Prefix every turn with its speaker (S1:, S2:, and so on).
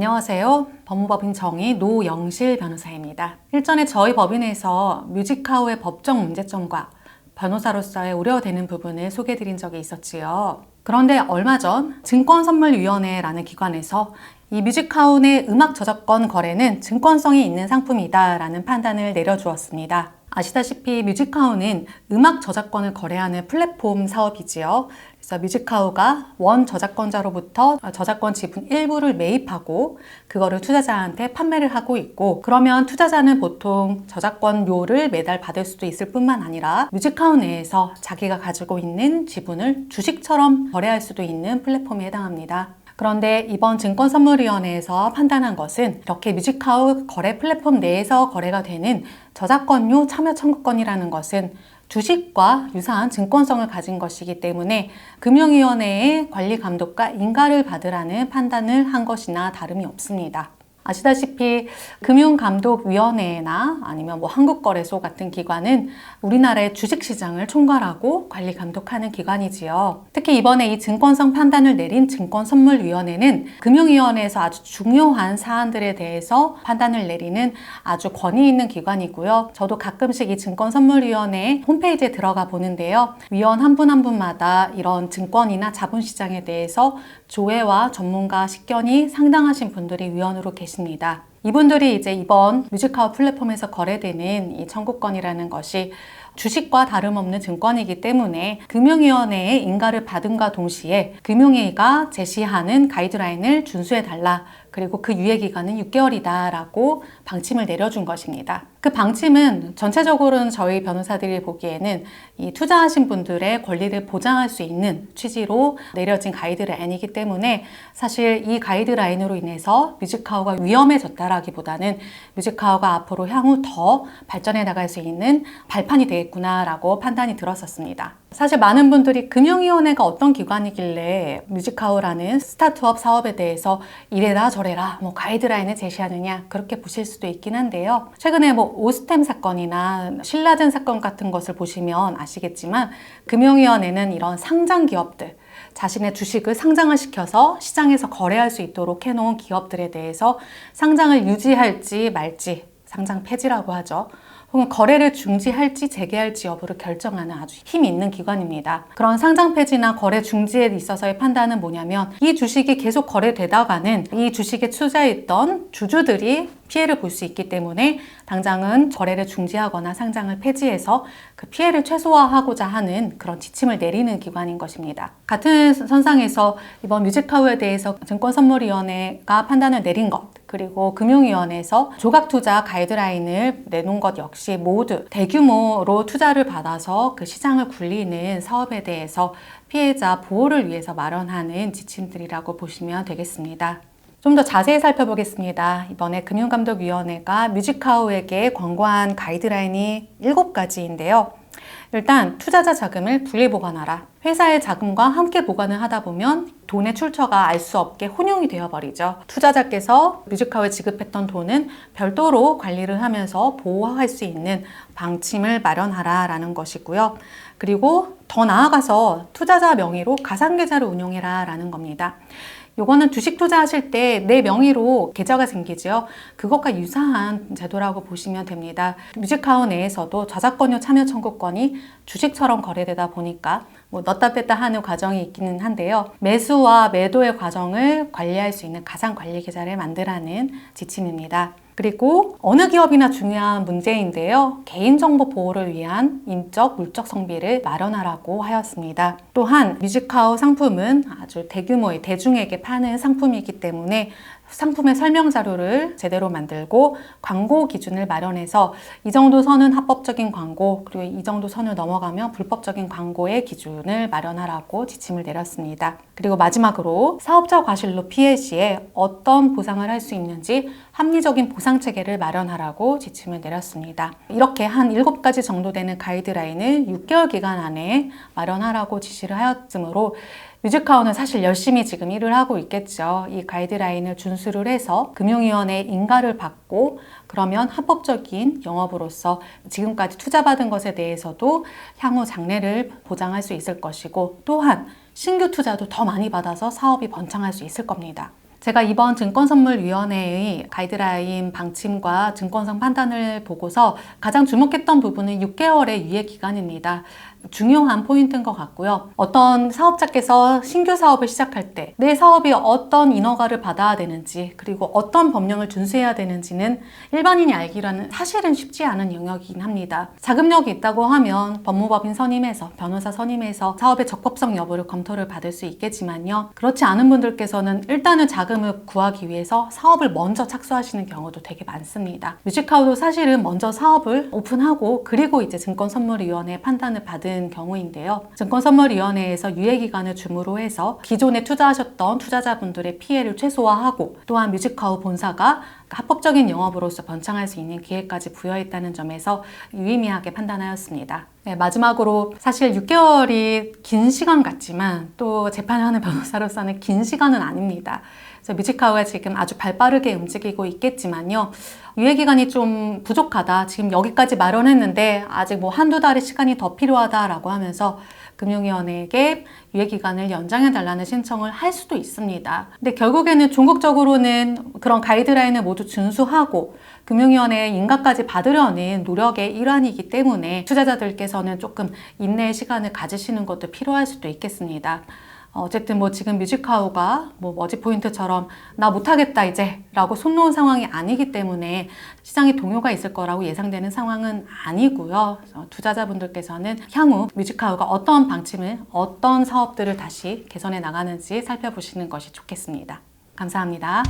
S1: 안녕하세요. 법무법인 정의 노영실 변호사입니다. 일전에 저희 법인에서 뮤직하우의 법적 문제점과 변호사로서의 우려되는 부분을 소개해드린 적이 있었지요. 그런데 얼마 전 증권선물위원회라는 기관에서 이 뮤직하우 내 음악 저작권 거래는 증권성이 있는 상품이다 라는 판단을 내려주었습니다. 아시다시피 뮤직하우는 음악 저작권을 거래하는 플랫폼 사업이지요. 그래서 뮤직하우가 원 저작권자로부터 저작권 지분 일부를 매입하고 그거를 투자자한테 판매를 하고 있고, 그러면 투자자는 보통 저작권료를 매달 받을 수도 있을 뿐만 아니라 뮤직하우 내에서 자기가 가지고 있는 지분을 주식처럼 거래할 수도 있는 플랫폼에 해당합니다. 그런데 이번 증권선물위원회에서 판단한 것은 이렇게 뮤직하우 거래 플랫폼 내에서 거래가 되는 저작권료 참여 청구권이라는 것은 주식과 유사한 증권성을 가진 것이기 때문에 금융위원회의 관리 감독과 인가를 받으라는 판단을 한 것이나 다름이 없습니다. 아시다시피 금융감독위원회나 아니면 한국거래소 같은 기관은 우리나라의 주식시장을 총괄하고 관리 감독하는 기관이지요. 특히 이번에 이 증권성 판단을 내린 증권선물위원회는 금융위원회에서 아주 중요한 사안들에 대해서 판단을 내리는 아주 권위 있는 기관이고요. 저도 가끔씩 이 증권선물위원회 홈페이지에 들어가 보는데요. 위원 한 분 한 분마다 이런 증권이나 자본시장에 대해서 조회와 전문가 식견이 상당하신 분들이 위원으로 계십니다. 이분들이 이제 이번 뮤직하우 플랫폼에서 거래되는 이 청구권이라는 것이 주식과 다름없는 증권이기 때문에 금융위원회의 인가를 받음과 동시에 금융위가 제시하는 가이드라인을 준수해달라. 그리고 그 유예기간은 6개월이다 라고 방침을 내려준 것입니다. 그 방침은 전체적으로는 저희 변호사들이 보기에는 이 투자하신 분들의 권리를 보장할 수 있는 취지로 내려진 가이드라인이기 때문에 사실 이 가이드라인으로 인해서 뮤직하우가 위험해졌다라기보다는 뮤직하우가 앞으로 향후 더 발전해 나갈 수 있는 발판이 되겠구나 라고 판단이 들었었습니다. 사실 많은 분들이 금융위원회가 어떤 기관이길래 뮤직하우라는 스타트업 사업에 대해서 이래라 저래라 가이드라인을 제시하느냐 그렇게 보실 수도 있긴 한데요. 최근에 오스템 사건이나 신라젠 사건 같은 것을 보시면 아시겠지만 금융위원회는 이런 상장 기업들, 자신의 주식을 상장을 시켜서 시장에서 거래할 수 있도록 해놓은 기업들에 대해서 상장을 유지할지 말지, 상장 폐지라고 하죠. 혹은 거래를 중지할지 재개할지 여부를 결정하는 아주 힘이 있는 기관입니다. 그런 상장 폐지나 거래 중지에 있어서의 판단은 뭐냐면 이 주식이 계속 거래되다가는 이 주식에 투자했던 주주들이 피해를 볼 수 있기 때문에 당장은 거래를 중지하거나 상장을 폐지해서 그 피해를 최소화하고자 하는 그런 지침을 내리는 기관인 것입니다. 같은 선상에서 이번 뮤직하우에 대해서 증권선물위원회가 판단을 내린 것, 그리고 금융위원회에서 조각투자 가이드라인을 내놓은 것 역시 모두 대규모로 투자를 받아서 그 시장을 굴리는 사업에 대해서 피해자 보호를 위해서 마련하는 지침들이라고 보시면 되겠습니다. 좀 더 자세히 살펴보겠습니다. 이번에 금융감독위원회가 뮤직하우에게 권고한 가이드라인이 7가지인데요. 일단 투자자 자금을 분리 보관하라. 회사의 자금과 함께 보관을 하다 보면 돈의 출처가 알 수 없게 혼용이 되어버리죠. 투자자께서 뮤직하우에 지급했던 돈은 별도로 관리를 하면서 보호할 수 있는 방침을 마련하라 라는 것이고요. 그리고 더 나아가서 투자자 명의로 가상계좌를 운용해라 라는 겁니다. 요거는 주식 투자하실 때 내 명의로 계좌가 생기죠. 그것과 유사한 제도라고 보시면 됩니다. 뮤직하우 내에서도 저작권료 참여 청구권이 주식처럼 거래되다 보니까 넣다 뺐다 하는 과정이 있기는 한데요. 매수와 매도의 과정을 관리할 수 있는 가상관리계좌를 만들라는 지침입니다. 그리고 어느 기업이나 중요한 문제인데요. 개인정보 보호를 위한 인적, 물적 성비를 마련하라고 하였습니다. 또한 뮤직하우 상품은 아주 대규모의 대중에게 파는 상품이기 때문에 상품의 설명 자료를 제대로 만들고 광고 기준을 마련해서 이 정도 선은 합법적인 광고, 그리고 이 정도 선을 넘어가면 불법적인 광고의 기준을 마련하라고 지침을 내렸습니다. 그리고 마지막으로 사업자 과실로 피해 시에 어떤 보상을 할 수 있는지 합리적인 보상 체계를 마련하라고 지침을 내렸습니다. 이렇게 한 7가지 정도 되는 가이드라인을 6개월 기간 안에 마련하라고 지시를 하였으므로 뮤직하우는 사실 열심히 지금 일을 하고 있겠죠. 이 가이드라인을 준수를 해서 금융위원회의 인가를 받고 그러면 합법적인 영업으로서 지금까지 투자받은 것에 대해서도 향후 장래를 보장할 수 있을 것이고, 또한 신규 투자도 더 많이 받아서 사업이 번창할 수 있을 겁니다. 제가 이번 증권선물위원회의 가이드라인 방침과 증권성 판단을 보고서 가장 주목했던 부분은 6개월의 유예 기간입니다. 중요한 포인트인 것 같고요. 어떤 사업자께서 신규 사업을 시작할 때 내 사업이 어떤 인허가를 받아야 되는지, 그리고 어떤 법령을 준수해야 되는지는 일반인이 알기라는 사실은 쉽지 않은 영역이긴 합니다. 자금력이 있다고 하면 법무법인 선임해서, 변호사 선임해서 사업의 적법성 여부를 검토를 받을 수 있겠지만요. 그렇지 않은 분들께서는 일단은 자금을 구하기 위해서 사업을 먼저 착수하시는 경우도 되게 많습니다. 뮤직하우도 사실은 먼저 사업을 오픈하고 그리고 이제 증권선물위원회 판단을 받은 경우인데요. 증권선물위원회에서 유예기간을 줌으로 해서 기존에 투자하셨던 투자자분들의 피해를 최소화하고 또한 뮤직하우 본사가 합법적인 영업으로서 번창할 수 있는 기회까지 부여했다는 점에서 유의미하게 판단하였습니다. 네, 마지막으로 사실 6개월이 긴 시간 같지만 또 재판을 하는 변호사로서는 긴 시간은 아닙니다. 그래서 뮤직하우가 지금 아주 발빠르게 움직이고 있겠지만요. 유예기간이 좀 부족하다. 지금 여기까지 마련했는데 아직 뭐 한두 달의 시간이 더 필요하다라고 하면서 금융위원회에게 유예기간을 연장해달라는 신청을 할 수도 있습니다. 근데 결국에는 종국적으로는 그런 가이드라인을 모두 준수하고 금융위원회의 인가까지 받으려는 노력의 일환이기 때문에 투자자들께서는 조금 인내의 시간을 가지시는 것도 필요할 수도 있겠습니다. 어쨌든 뭐 지금 뮤직하우가 뭐 머지포인트처럼 나 못하겠다 이제 라고 손 놓은 상황이 아니기 때문에 시장에 동요가 있을 거라고 예상되는 상황은 아니고요. 투자자분들께서는 향후 뮤직하우가 어떤 방침을, 어떤 사업들을 다시 개선해 나가는지 살펴보시는 것이 좋겠습니다. 감사합니다.